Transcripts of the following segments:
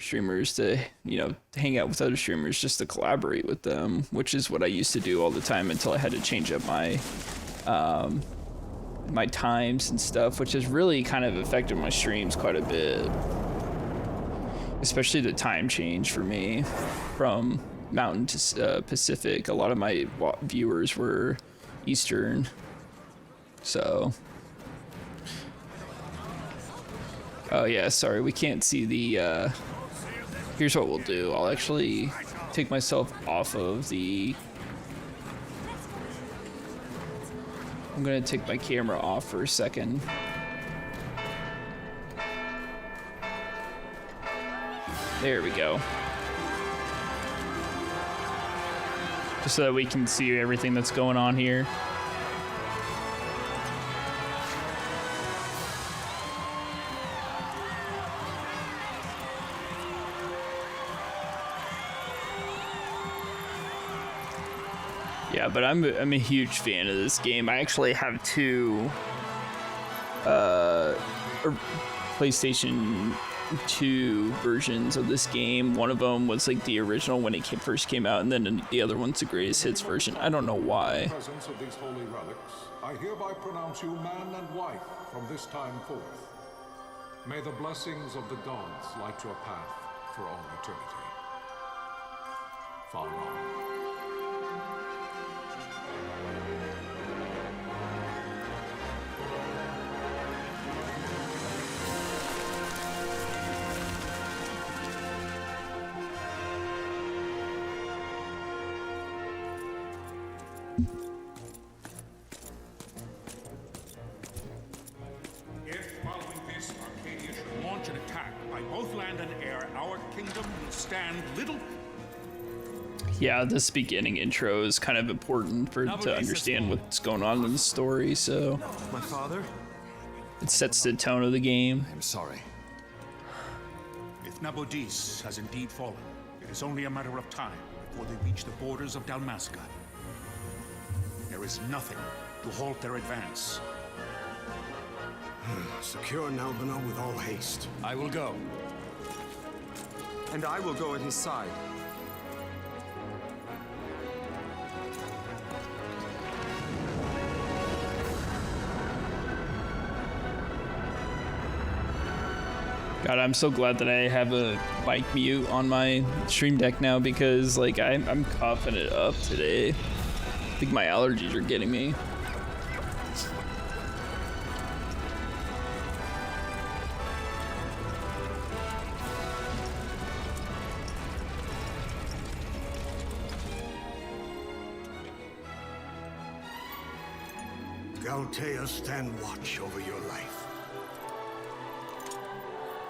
streamers to, hang out with other streamers just to collaborate with them, which is what I used to do all the time until I had to change up my my times and stuff, which has really kind of affected my streams quite a bit. Especially the time change for me from Mountain to Pacific. A lot of my viewers were Eastern, so. Oh yeah, sorry, we can't see the, here's what we'll do. I'll actually take myself off of the, I'm gonna take my camera off for a second. There we go. Just so that we can see everything that's going on here. Yeah, but I'm a huge fan of this game. I actually have two PlayStation 2 versions of this game. One of them was like the original when it first came out, and then the other one's the greatest hits version. I don't know why. In the presence of these holy relics, I hereby pronounce you man and wife from this time forth. May the blessings of the gods light your path for all eternity. Far on. Yeah, this beginning intro is kind of important to understand what's going on in the story, so my father? It sets the tone of the game. I'm sorry. If Nabodis has indeed fallen, it is only a matter of time before they reach the borders of Dalmasca. There is nothing to halt their advance. Secure Nalbina with all haste. I will go. And I will go at his side. God, I'm so glad that I have a mic mute on my stream deck now, because like I'm coughing it up today. I think my allergies are getting me. Galtea, stand watch over your life.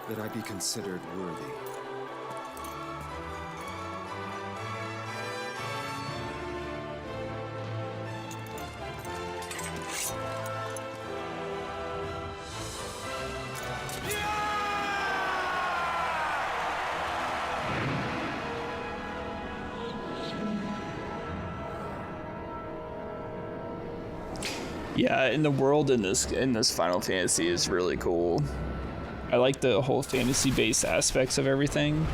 That I be considered worthy. Yeah, and the world in this Final Fantasy is really cool. I like the whole fantasy-based aspects of everything,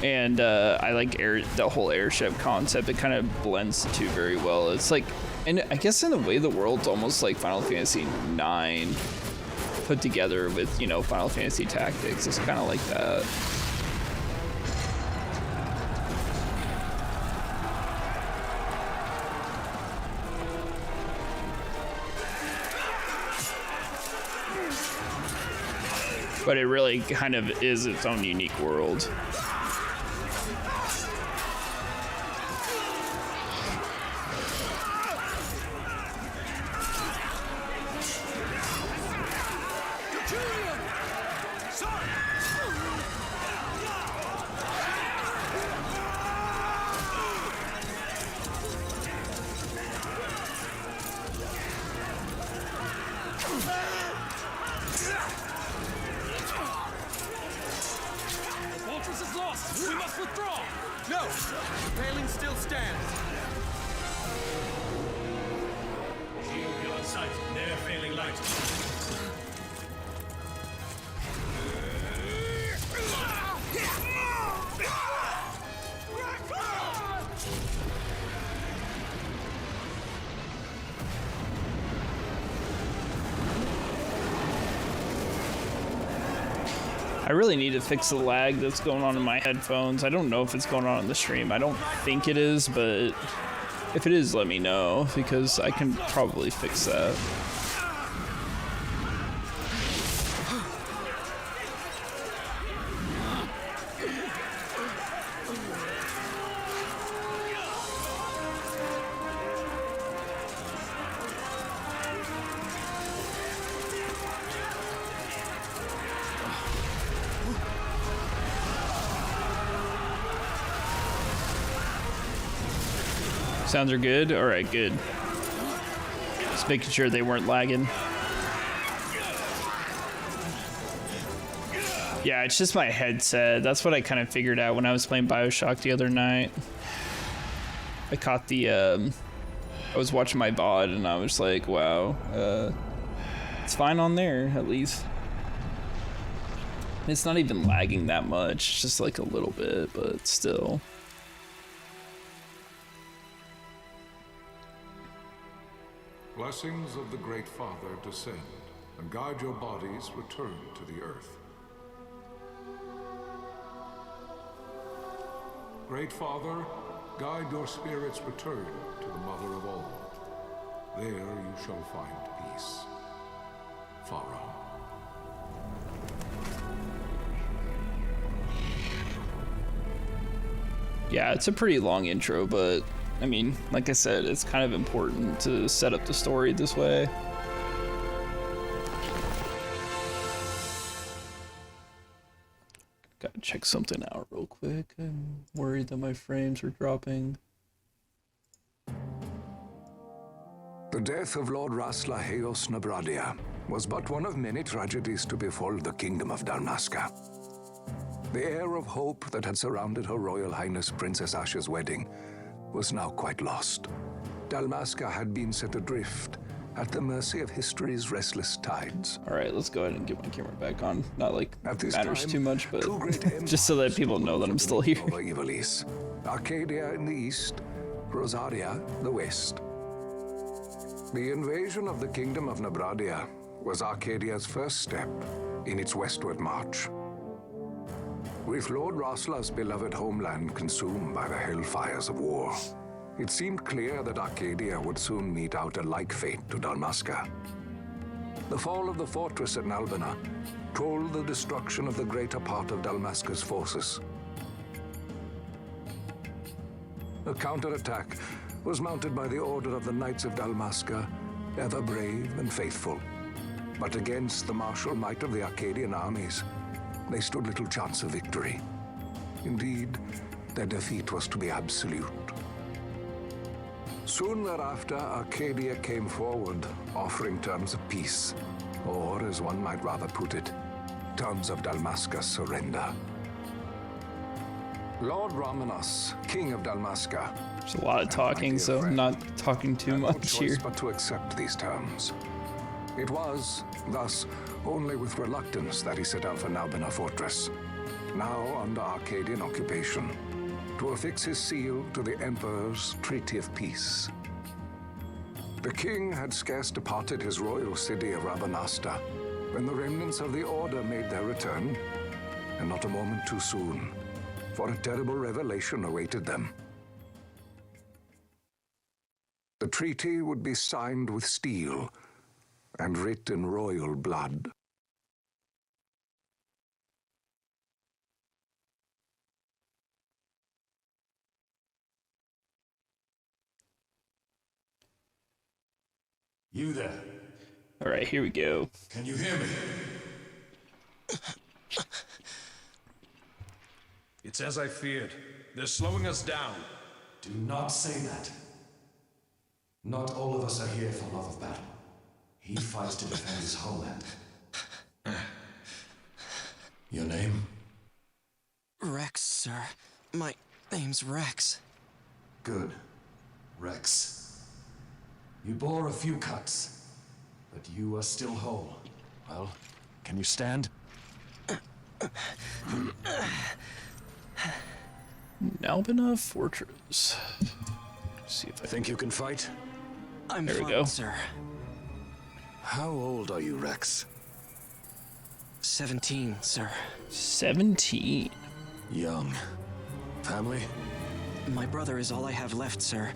and I like the whole airship concept. It kind of blends the two very well. It's like, and I guess in a way, the world's almost like Final Fantasy IX put together with Final Fantasy Tactics. It's kind of like that. But it really kind of is its own unique world. I really need to fix the lag that's going on in my headphones. I don't know if it's going on in the stream. I don't think it is, but if it is, let me know, because I can probably fix that. Sounds are good? Alright, good. Just making sure they weren't lagging. Yeah, it's just my headset. That's what I kind of figured out when I was playing BioShock the other night. I caught the, I was watching my VOD and I was like, wow, it's fine on there, at least. It's not even lagging that much, it's just like a little bit, but still. Blessings of the Great Father descend, and guide your bodies return to the earth. Great Father, guide your spirits return to the Mother of all. There you shall find peace. Pharaoh. Yeah, it's a pretty long intro, but I mean, like I said, it's kind of important to set up the story this way. Gotta check something out real quick. I'm worried that my frames are dropping. The death of Lord Rasla Heos Nabradia was but one of many tragedies to befall the Kingdom of Dalmasca. The air of hope that had surrounded Her Royal Highness Princess Asha's wedding was now quite lost. Dalmasca had been set adrift at the mercy of history's restless tides. All right, let's go ahead and get my camera back on. Not like At it this matters time, too much, but two great just so that people know that I'm still here. Over Ivalice, Arcadia in the east, Rosaria the west. The invasion of the Kingdom of Nabradia was Arcadia's first step in its westward march. With Lord Rasla's beloved homeland consumed by the hellfires of war, it seemed clear that Arcadia would soon mete out a like fate to Dalmasca. The fall of the fortress at Nalbina told the destruction of the greater part of Dalmasca's forces. A counterattack was mounted by the order of the Knights of Dalmasca, ever brave and faithful. But against the martial might of the Arcadian armies, they stood little chance of victory. Indeed, their defeat was to be absolute. Soon thereafter, Arcadia came forward, offering terms of peace, or, as one might rather put it, terms of Dalmasca's surrender. Lord Romanos, King of Dalmasca, There's a lot of talking, so I'm not talking too had no much choice here. but to accept these terms. It was, thus, only with reluctance that he set out for Nalbina Fortress, now under Arcadian occupation, to affix his seal to the Emperor's Treaty of Peace. The king had scarce departed his royal city of Rabanasta when the remnants of the Order made their return, and not a moment too soon, for a terrible revelation awaited them. The treaty would be signed with steel and writ in royal blood. You there? All right, here we go. Can you hear me? It's as I feared. They're slowing us down. Do not say that. Not all of us are here for love of battle. He fights to defend his homeland. Your name? Rex, sir. My name's Rex. Good. Rex. You bore a few cuts, but you are still whole. Well, can you stand? Nalbina Fortress. See if I Think you can fight? I'm There we fine, go. sir. How old are you, Rex? 17, sir. 17. Young. Family? My brother is all I have left, sir.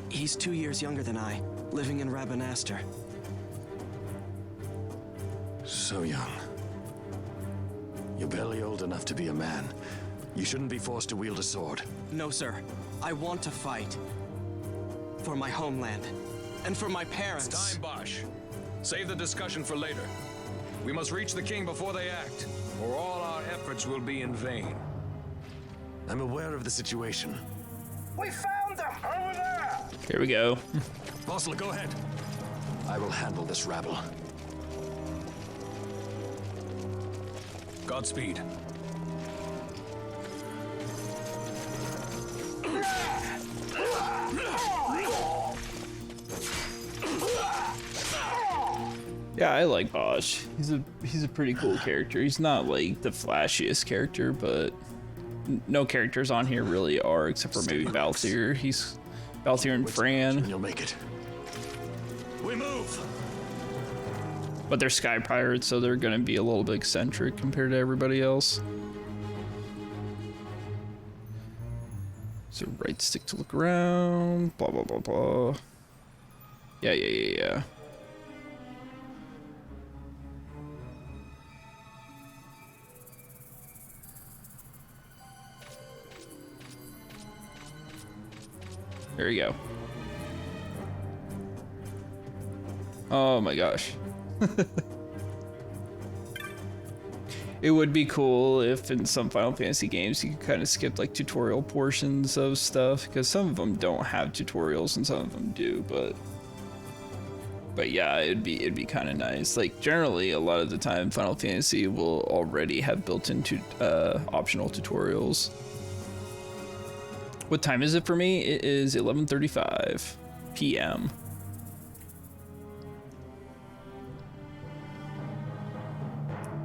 He's 2 years younger than I, living in Rabanastre. So young. You're barely old enough to be a man. You shouldn't be forced to wield a sword. No, sir. I want to fight. For my homeland. And for my parents. It's time, Bosch. Save the discussion for later. We must reach the king before they act, or all our efforts will be in vain. I'm aware of the situation. We found them over there! Here we go. Bossler, go ahead. I will handle this rabble. Godspeed. Yeah, I like Bosch. He's a pretty cool character. He's not like the flashiest character, but no characters on here really are, except for maybe Balthier. He's Balthier and Fran. You'll make it. We move. But they're sky pirates, so they're gonna be a little bit eccentric compared to everybody else. So right stick to look around, blah blah blah blah. Yeah. There you go. Oh my gosh. It would be cool if in some Final Fantasy games you could kind of skip like tutorial portions of stuff, because some of them don't have tutorials and some of them do, but yeah, it'd be kind of nice. Like generally a lot of the time Final Fantasy will already have built-in optional tutorials. What time is it for me? It is 11:35 p.m.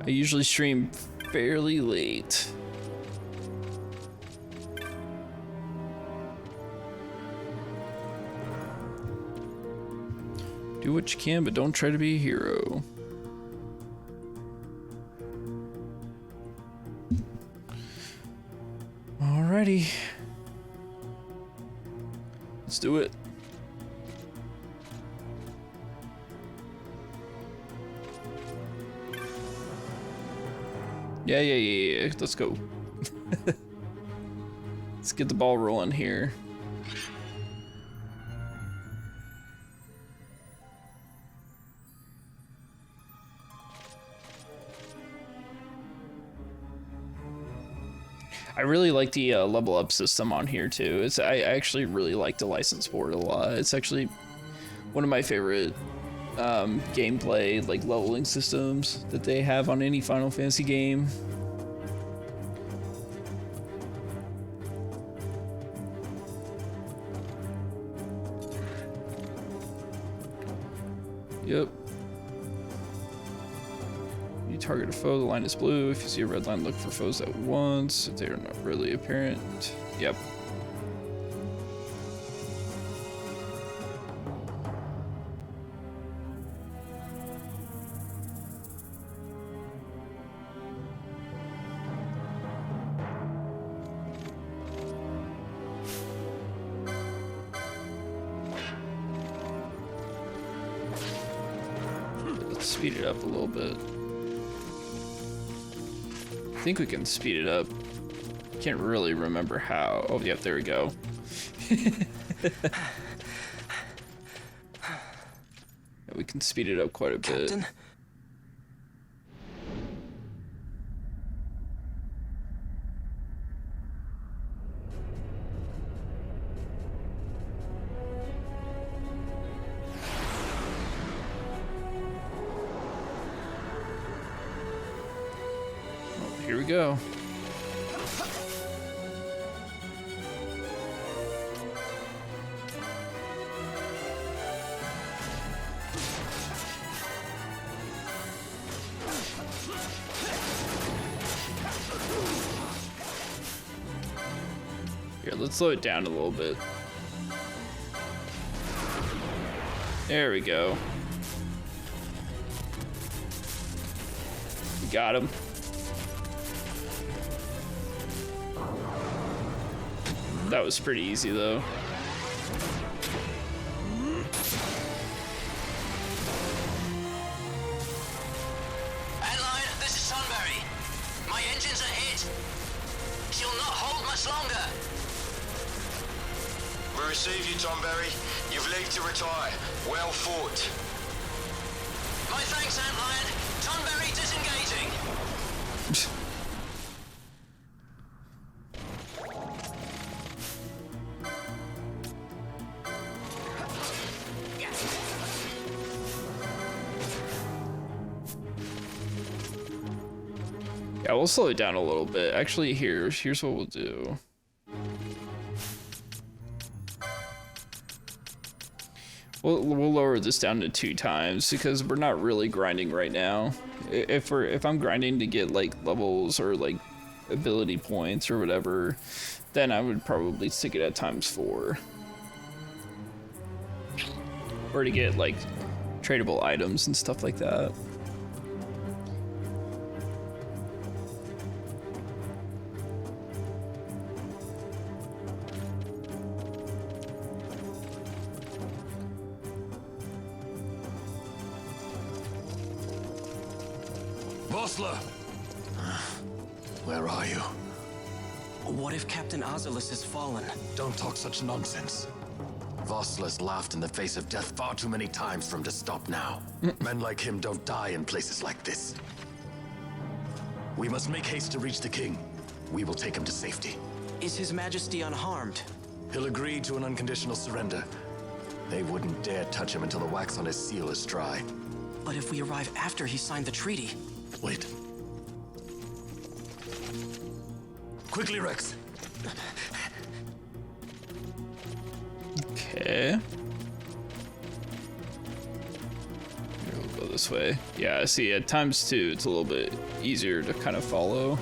I usually stream fairly late. Do what you can, but don't try to be a hero. Alrighty. Let's do it. Yeah. Let's go. Let's get the ball rolling here. I really like the level up system on here too. I actually really like the license board a lot. It's actually one of my favorite gameplay like leveling systems that they have on any Final Fantasy game. Yep. You target a foe, the line is blue. If you see a red line, look for foes at once. If they are not really apparent. Yep. Let's speed it up a little bit. I think we can speed it up. Can't really remember how. Oh, yep, there we go. Yeah, we can speed it up quite a bit. Captain? Here we go. Here, let's slow it down a little bit. There we go. Got him. That was pretty easy though. Antlion, this is Sunbury. My engines are hit. She'll not hold much longer. We receive you, Tonberry. You've leave to retire. Well fought. My thanks, Antlion. Sunbury disengaging. Yeah, we'll slow it down a little bit. Actually, here's what we'll do. We'll lower this down to 2 times because we're not really grinding right now. If I'm grinding to get like levels or like ability points or whatever, then I would probably stick it at ×4. Or to get like tradable items and stuff like that. Vossler! Where are you? What if Captain Azelus has fallen? Don't talk such nonsense. Vossler's laughed in the face of death far too many times for him to stop now. Men like him don't die in places like this. We must make haste to reach the king. We will take him to safety. Is His Majesty unharmed? He'll agree to an unconditional surrender. They wouldn't dare touch him until the wax on his seal is dry. But if we arrive after he signed the treaty... Wait. Quickly, Rex. Okay. We'll go this way. Yeah, see, at ×2, it's a little bit easier to kind of follow.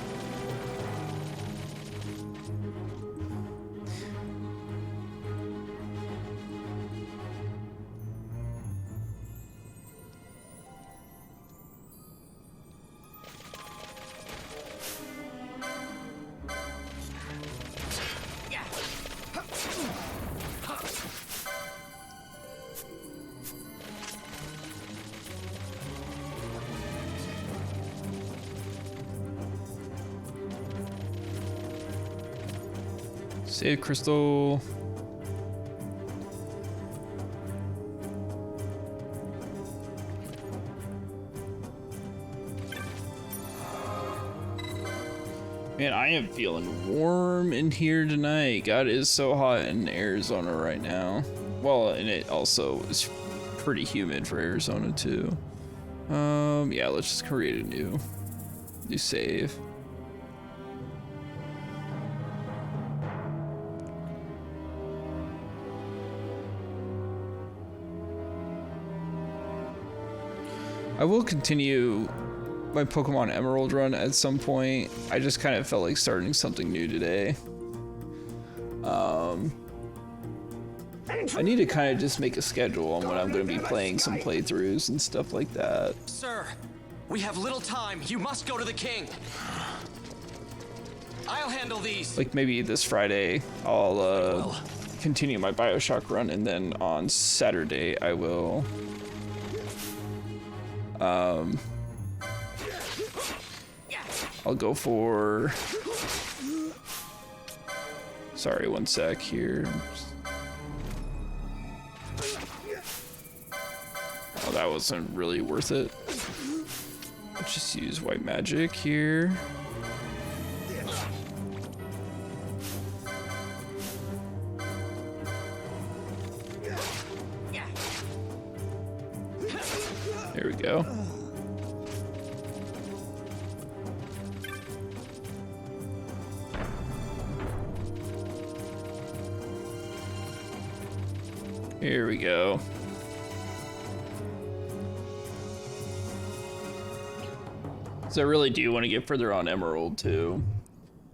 Save crystal. Man, I am feeling warm in here tonight. God, it is so hot in Arizona right now. Well, and it also is pretty humid for Arizona too. Yeah, let's just create a new save. I will continue my Pokemon Emerald run at some point. I just kind of felt like starting something new today. I need to kind of just make a schedule on when I'm going to be playing some playthroughs and stuff like that. Sir, we have little time. You must go to the king. I'll handle these. Like maybe this Friday, I'll continue my Bioshock run, and then on Saturday I will I'll go for... Sorry, one sec here. Oh, that wasn't really worth it. Let's just use white magic here. There we go. Here we go. So I really do want to get further on Emerald too.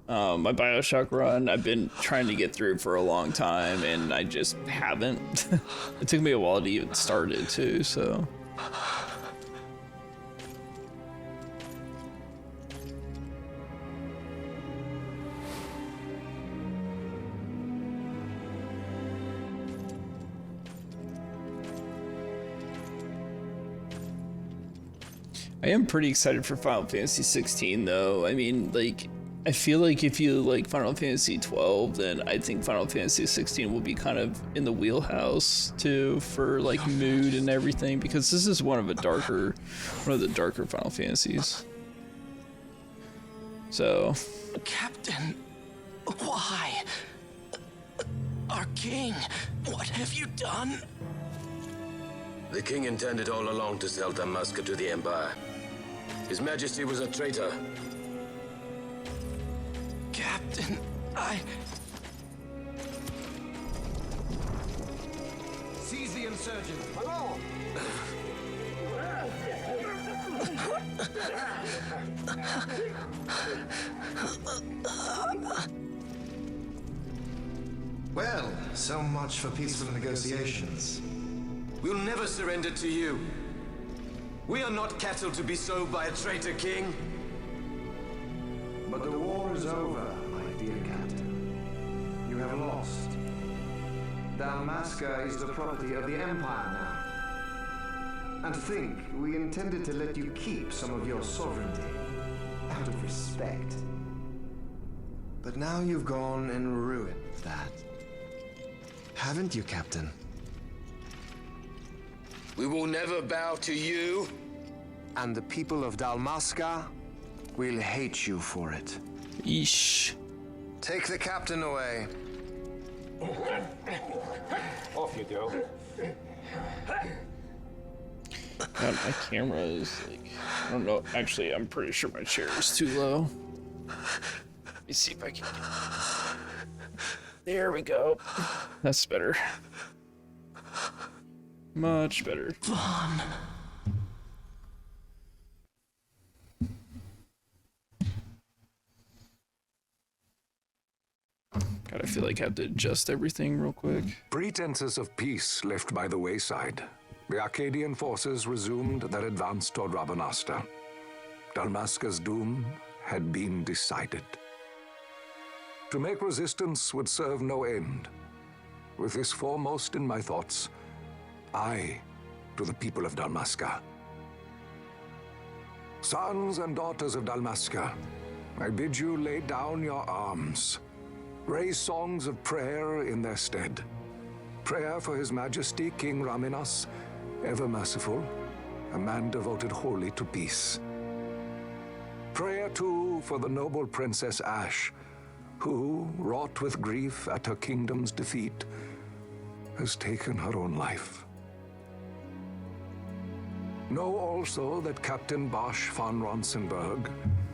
My Bioshock run, I've been trying to get through for a long time, and I just haven't. It took me a while to even start it too, so. I am pretty excited for Final Fantasy 16 though. I mean, like, I feel like if you like Final Fantasy 12, then I think Final Fantasy 16 will be kind of in the wheelhouse too for like mood and everything, because this is one of the darker Final Fantasies. So, Captain, why? Our king, what have you done? The king intended all along to sell Damaska to the Empire. His Majesty was a traitor. Captain, Seize the insurgent. Hello. Well, so much for peaceful negotiations. We'll never surrender to you. We are not cattle to be sold by a traitor king. But the war is over, my dear captain. You have lost. Dalmasca is the property of the Empire now. And think, we intended to let you keep some of your sovereignty, out of respect. But now you've gone and ruined that. Haven't you, Captain? We will never bow to you. And the people of Dalmasca will hate you for it. yeesh. Take the captain away. Off you go. God, my camera is like, I don't know. Actually, I'm pretty sure my chair is too low. Let me see if I can. There we go. That's better. Much better. Vaughn. God, I feel like I have to adjust everything real quick. Pretenses of peace left by the wayside, the Arcadian forces resumed their advance toward Rabanasta. Dalmasca's doom had been decided. To make resistance would serve no end. With this foremost in my thoughts, I to the people of Dalmasca. Sons and daughters of Dalmasca, I bid you lay down your arms. Raise songs of prayer in their stead. Prayer for His Majesty King Raminas, ever merciful, a man devoted wholly to peace. Prayer, too, for the noble Princess Ash, who, wrought with grief at her kingdom's defeat, has taken her own life. Know also that Captain Bosch von Ronsenberg,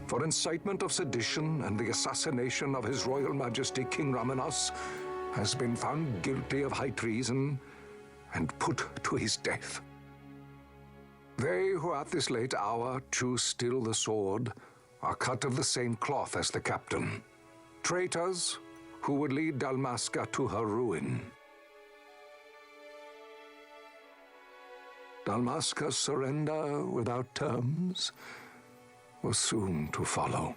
for incitement of sedition and the assassination of His Royal Majesty King Raminas, has been found guilty of high treason and put to his death. They who at this late hour choose still the sword are cut of the same cloth as the captain. Traitors who would lead Dalmasca to her ruin. Dalmasca's surrender without terms was soon to follow.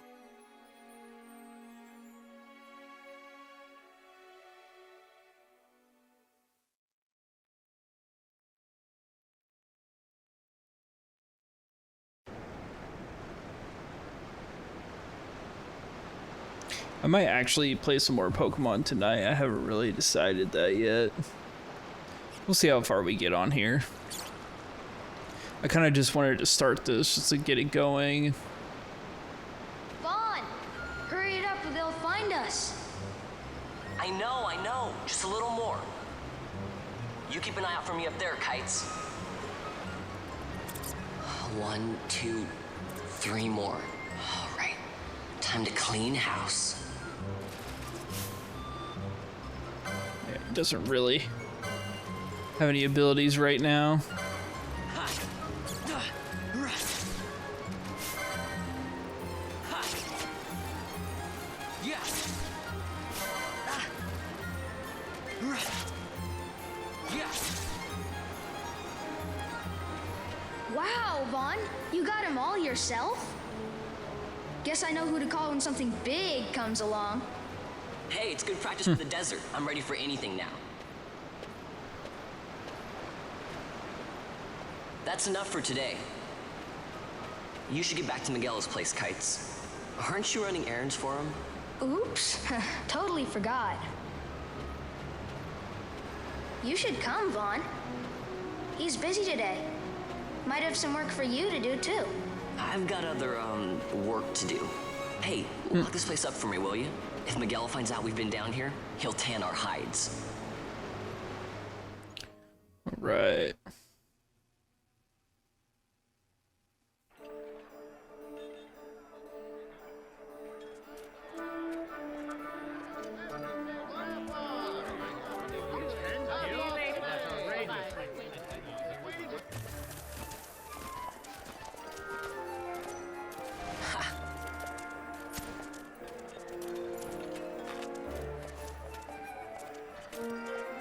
I might actually play some more Pokemon tonight. I haven't really decided that yet. We'll see how far we get on here. I kind of just wanted to start this just to get it going. Vaughn! Hurry it up or they'll find us. I know. Just a little more. You keep an eye out for me up there, Kites. 1, 2, 3 more. All right. Time to clean house. Yeah, it doesn't really have any abilities right now. Wow, Vaughn, you got him all yourself? Guess I know who to call when something big comes along. Hey, it's good practice for the desert. I'm ready for anything now. That's enough for today. You should get back to Miguel's place, Kites. Aren't you running errands for him? Oops, totally forgot. You should come, Vaughn. He's busy today. Might have some work for you to do, too. I've got other, work to do. Hey, lock this place up for me, will you? If Miguel finds out we've been down here, he'll tan our hides. Right.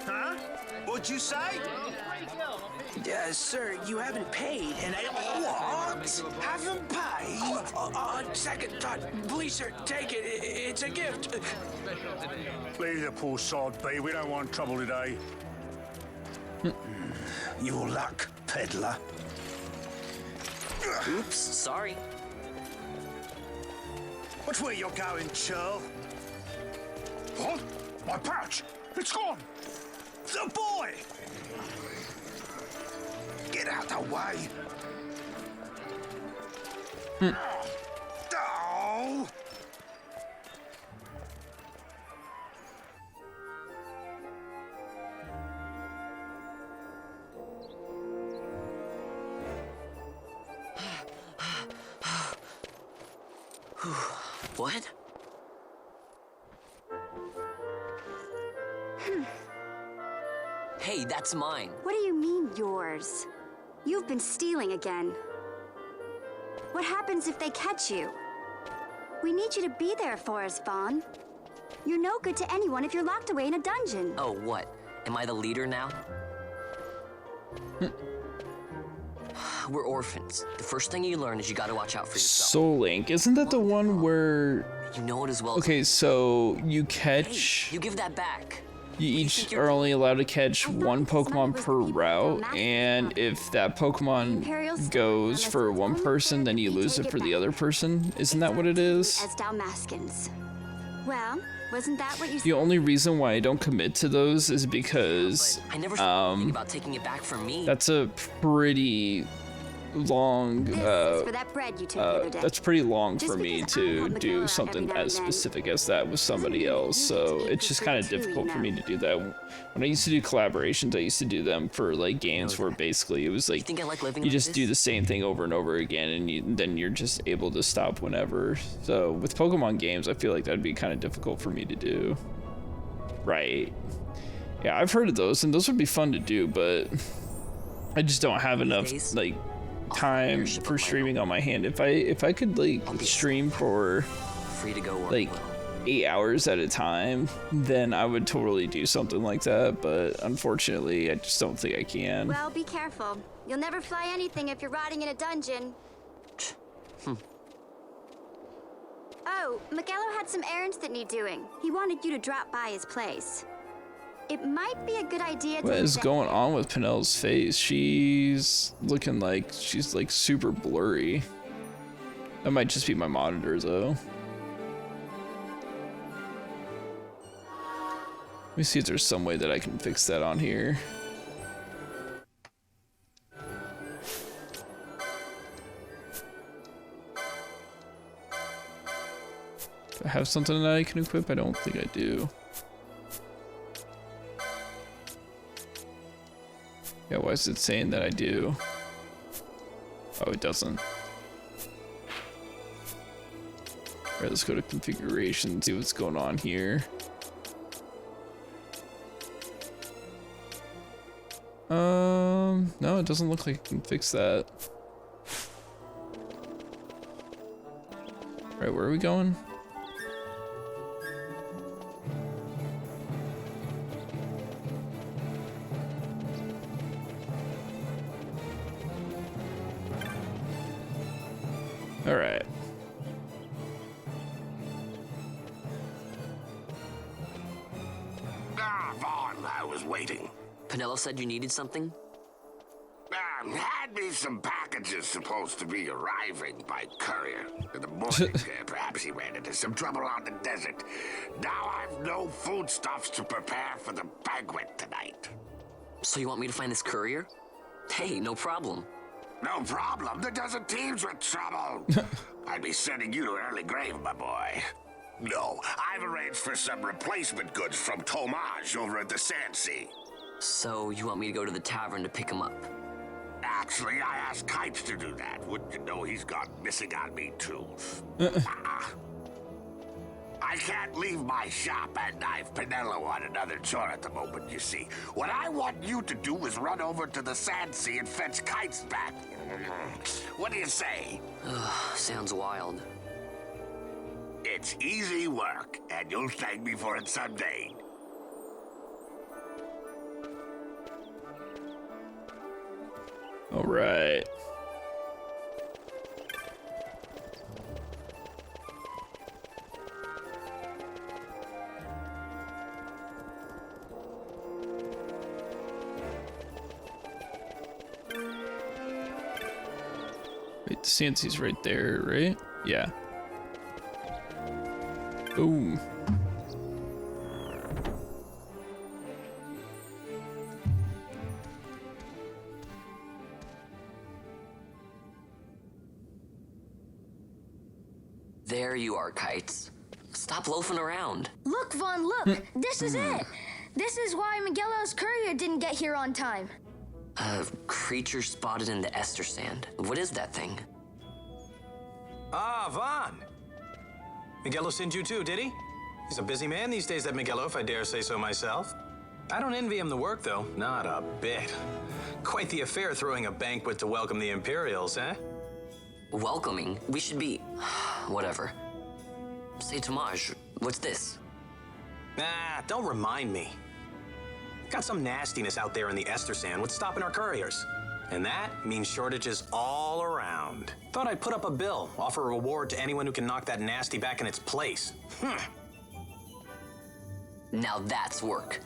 Huh? What'd you say? Sir, you haven't paid, and I... What? Haven't paid? On second thought, please, sir, take it. It's a gift. Leave the poor sod be. We don't want trouble today. Your luck, peddler. Oops, sorry. Watch where you're going, churl. What? My pouch! It's gone! The boy! Get out the way. Oh! What? Hey, that's mine. What do you mean, yours? You've been stealing again. What happens if they catch you? We need you to be there for us, Vaughn. You're no good to anyone if you're locked away in a dungeon. Oh, what? Am I the leader now? We're orphans. The first thing you learn is you gotta watch out for yourself. Soul Link, isn't that the one where... You know it as well. Okay, so you catch... Hey, you give that back. You each are only allowed to catch one Pokemon per route, and if that Pokemon goes for one person, then you lose it for the other person. Isn't that what it is? As Dalmaskins. Well, wasn't that what you said? The only reason why I don't commit to those is because I never started thinking about taking it back from me. that's a pretty long for that bread you took the other day. that's pretty long Just for me because I to help do Miguel something every now as and then. specific as that with somebody else, so it's just kind of difficult for me to do that. When I used to do collaborations, I used to do them for like games where basically it was like think I like living you like just this? do the same thing over and over again, and then you're just able to stop whenever. So with Pokemon games, I feel like that'd be kind of difficult for me to do. Right. Yeah, I've heard of those, and those would be fun to do, but I just don't have enough like time for streaming on my hand. If I could like stream for Free to go like 8 hours at a time, then I would totally do something like that, but unfortunately I just don't think I can. Well, be careful. You'll never fly anything if you're rotting in a dungeon. Oh, Miguelo had some errands that need doing. He wanted you to drop by his place. It might be a good idea to... What is going on with Penel's face? She's looking like she's like super blurry. That might just be my monitor though. Let me see if there's some way that I can fix that on here. Do I have something that I can equip? I don't think I do. Yeah, why is it saying that I do? Oh, it doesn't. Alright, let's go to configuration, see what's going on here. No, it doesn't look like I can fix that. Alright, where are we going? All right. Ah, Vaughn, I was waiting. Penelo said you needed something? Ah, Hand me some packages supposed to be arriving by courier. In the morning, perhaps he ran into some trouble on the desert. Now I've no foodstuffs to prepare for the banquet tonight. So you want me to find this courier? Hey, no problem. No problem. The desert teems with trouble. I'd be sending you to an early grave, my boy. No, I've arranged for some replacement goods from Tomage over at the Sand Sea. So you want me to go to the tavern to pick him up? Actually, I asked Kites to do that. Wouldn't you know he's gone missing on me, too. I can't leave my shop, and I've Pinello on another chore at the moment, you see. What I want you to do is run over to the Sand Sea and fetch Kites back. What do you say? Sounds wild. It's easy work, and you'll thank me for it someday. All right. Wait, the Sansy's right there, right? Yeah. Boom. There you are, Kites. Stop loafing around. Look, Vaughn, look. This is it. This is why Miguelo's courier didn't get here on time. A creature spotted in the Ester Sand. What is that thing? Ah, Vaughn. Miguelo sent you too, did he? He's a busy man these days, that Miguelo, if I dare say so myself. I don't envy him the work, though. Not a bit. Quite the affair throwing a banquet to welcome the Imperials, eh? Welcoming? We should be... whatever. Say, Tomage, what's this? Nah, don't remind me. Got some nastiness out there in the Ester Sand. What's stopping our couriers? And that means shortages all around. Thought I'd put up a bill, offer a reward to anyone who can knock that nasty back in its place. Now that's work.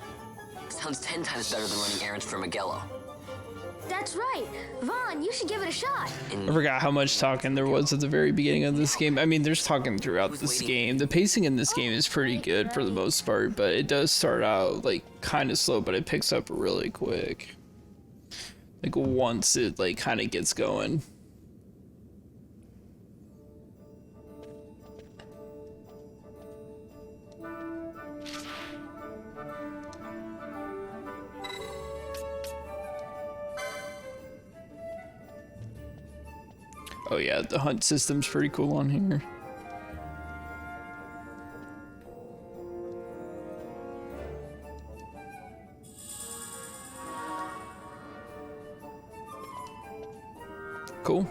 Sounds 10 times better than running errands for Miguelo. That's right. Vaughn, you should give it a shot. I forgot how much talking there was at the very beginning of this game. I mean, there's talking throughout this game. The pacing in this game is pretty good for the most part, but it does start out like kind of slow, but it picks up really quick. Like once it like kind of gets going. Oh yeah, the hunt system's pretty cool on here. Cool.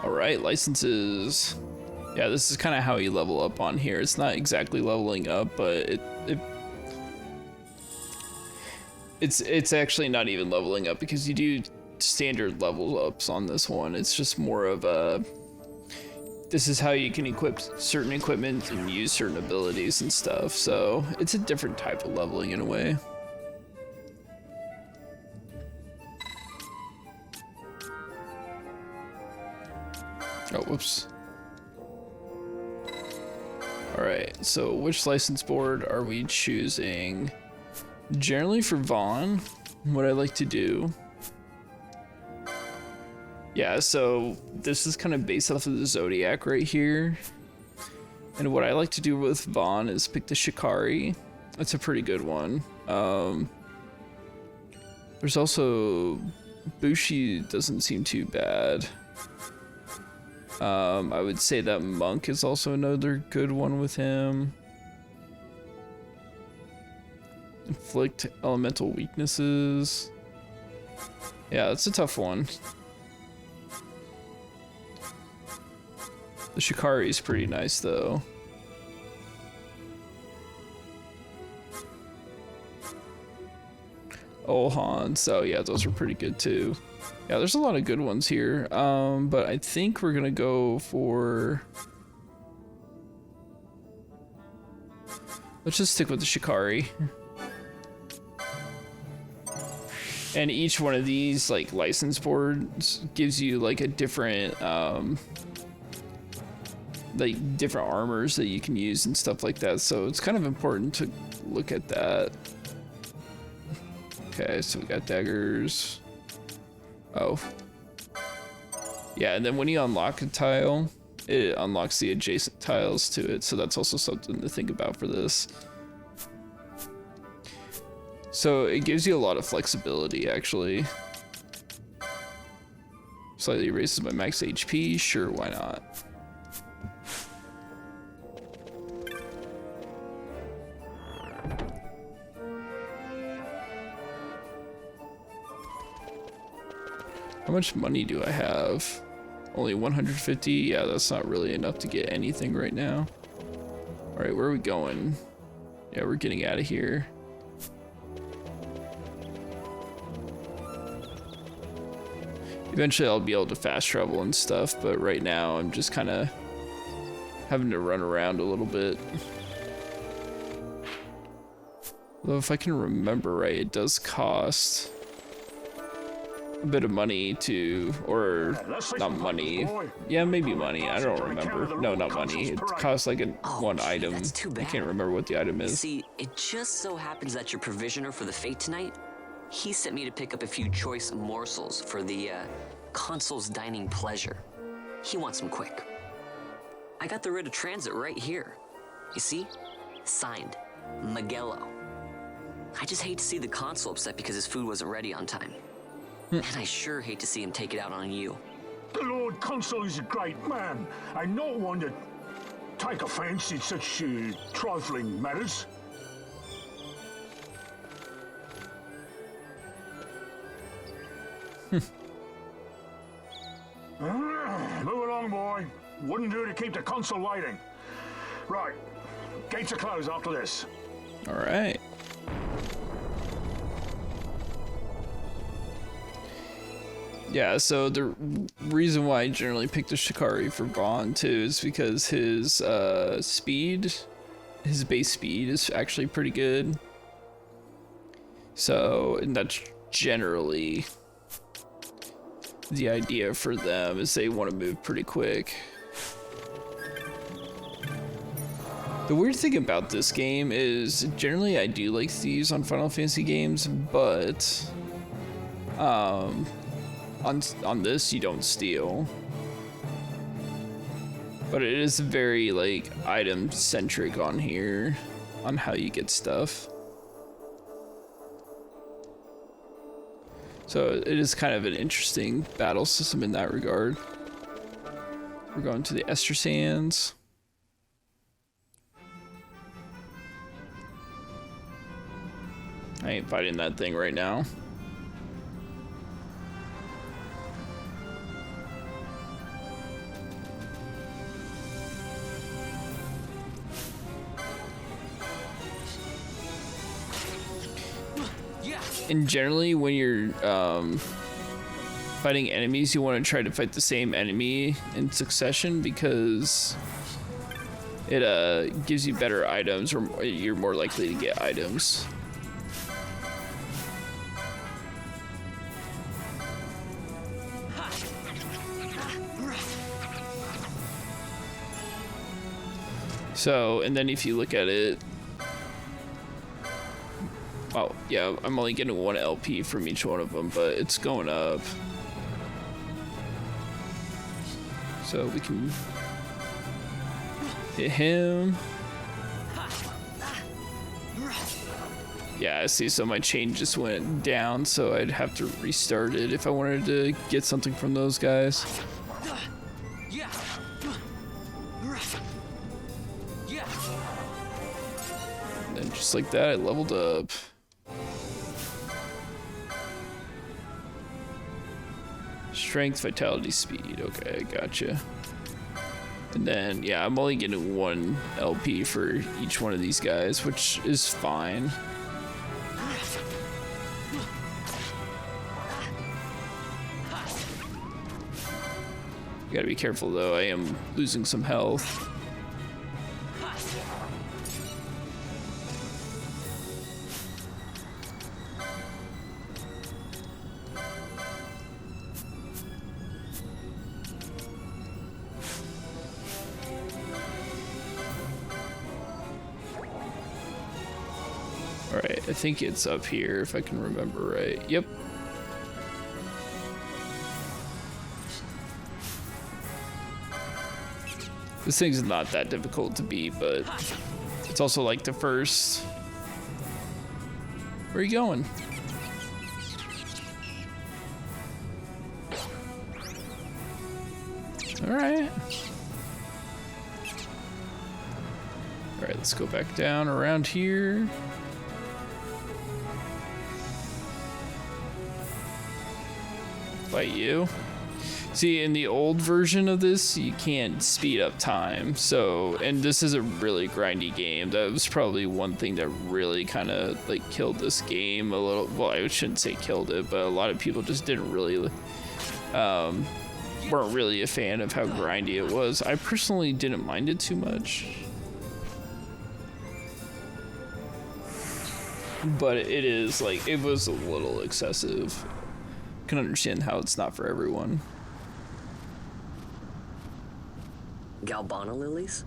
All right, licenses. Yeah, this is kind of how you level up on here. It's not exactly leveling up, but it's actually not even leveling up because you do standard level ups on this one. It's just more of a, this is how you can equip certain equipment and use certain abilities and stuff. So it's a different type of leveling in a way. Oh, whoops. All right, so which license board are we choosing? Generally for Vaughn, what I like to do, yeah, so this is kind of based off of the Zodiac right here. And what I like to do with Vaughn is pick the Shikari. That's a pretty good one. There's also Bushi, doesn't seem too bad. I would say that Monk is also another good one with him. Inflict elemental weaknesses. Yeah, that's a tough one. The Shikari is pretty nice though. Ohan, so yeah, those are pretty good too. Yeah, there's a lot of good ones here, but I think we're gonna go for Let's just stick with the Shikari. And each one of these like license boards gives you like a different like different armors that you can use and stuff like that. So it's kind of important to look at that. Okay, so we got daggers. Oh. Yeah, and then when you unlock a tile, it unlocks the adjacent tiles to it. So that's also something to think about for this. So it gives you a lot of flexibility, actually. Slightly raises my max HP, sure, why not? How much money do I have? Only 150? Yeah, that's not really enough to get anything right now. Alright, where are we going? Yeah, we're getting out of here. Eventually I'll be able to fast travel and stuff, but right now I'm just kind of having to run around a little bit. Although if I can remember right, it does cost a bit of money to, or not money. Yeah, maybe money. I don't remember. No, not money. It costs like one item. I can't remember what the item is. See, it just so happens that your provisioner for the fete tonight, he sent me to pick up a few choice morsels for the consul's dining pleasure. He wants them quick. I got the writ of transit right here. You see? Signed, Magello. I just hate to see the consul upset because his food wasn't ready on time. And I sure hate to see him take it out on you. The Lord Consul is a great man, and not one to take offense in such trifling matters. Move along, boy. Wouldn't do to keep the consul waiting. Right. Gates are closed after this. All right. Yeah, so the reason why I generally pick the Shikari for Vaughn too is because his speed, his base speed is actually pretty good. So, and that's generally the idea for them, is they want to move pretty quick. The weird thing about this game is generally I do like thieves on Final Fantasy games, but on this you don't steal. But it is very like item centric on here, on how you get stuff. So it is kind of an interesting battle system in that regard. We're going to the Ester Sands. I ain't fighting that thing right now. And generally when you're fighting enemies, you want to try to fight the same enemy in succession because it gives you better items, or you're more likely to get items. So, and then if you look at it, well, yeah, I'm only getting 1 LP from each one of them, but it's going up. So we can hit him. Yeah, I see, so my chain just went down, so I'd have to restart it if I wanted to get something from those guys. And then just like that, I leveled up. Strength, vitality, speed. Okay, gotcha. And then, yeah, I'm only getting 1 LP for each one of these guys, which is fine. You gotta be careful though, I am losing some health. Alright, I think it's up here if I can remember right. Yep. This thing's not that difficult to beat, but it's also like the first. Where are you going? Alright. Alright, let's go back down around here. Fight you. See, in the old version of this, you can't speed up time. So, and this is a really grindy game. That was probably one thing that really kind of like killed this game a little. Well, I shouldn't say killed it, but a lot of people just didn't really, weren't really a fan of how grindy it was. I personally didn't mind it too much. But it is like, it was a little excessive. I can understand how it's not for everyone. Galbana lilies?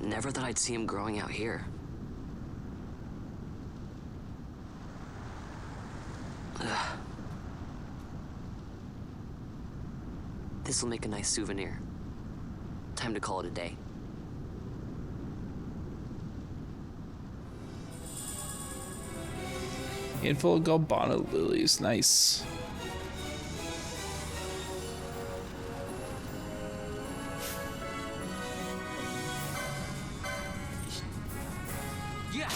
Never thought I'd see him growing out here. This'll make a nice souvenir. Time to call it a day. Handful of Galbana lilies, nice. Yeah.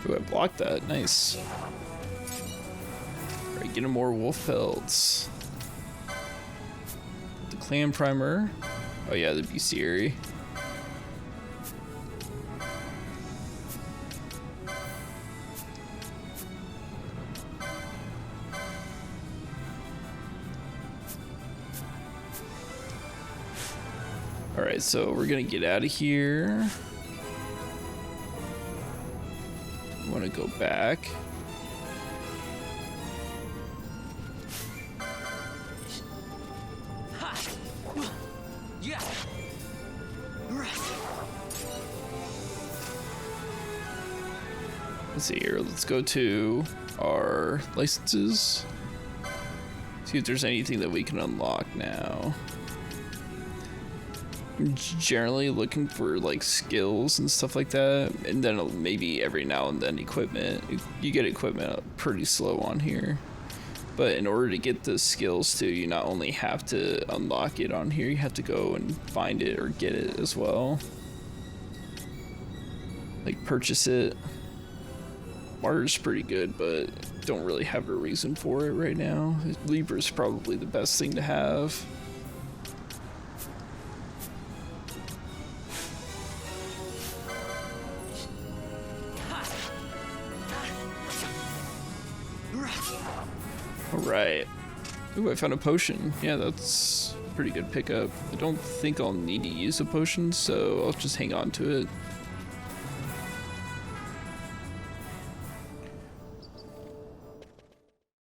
Ooh, I blocked that, nice. Alright, getting more wolf pelts. Clan primer. Oh yeah, the bestiary. Alright, so we're gonna get out of here. I wanna go back. Let's see here. Let's go to our licenses. See if there's anything that we can unlock now. I'm generally looking for like skills and stuff like that, and then maybe every now and then equipment. You get equipment pretty slow on here, but in order to get the skills too, you not only have to unlock it on here, you have to go and find it or get it as well. Like purchase it. Martyr's pretty good, but don't really have a reason for it right now. Libra's probably the best thing to have. Alright. Ooh, I found a potion. Yeah, that's a pretty good pickup. I don't think I'll need to use a potion, so I'll just hang on to it.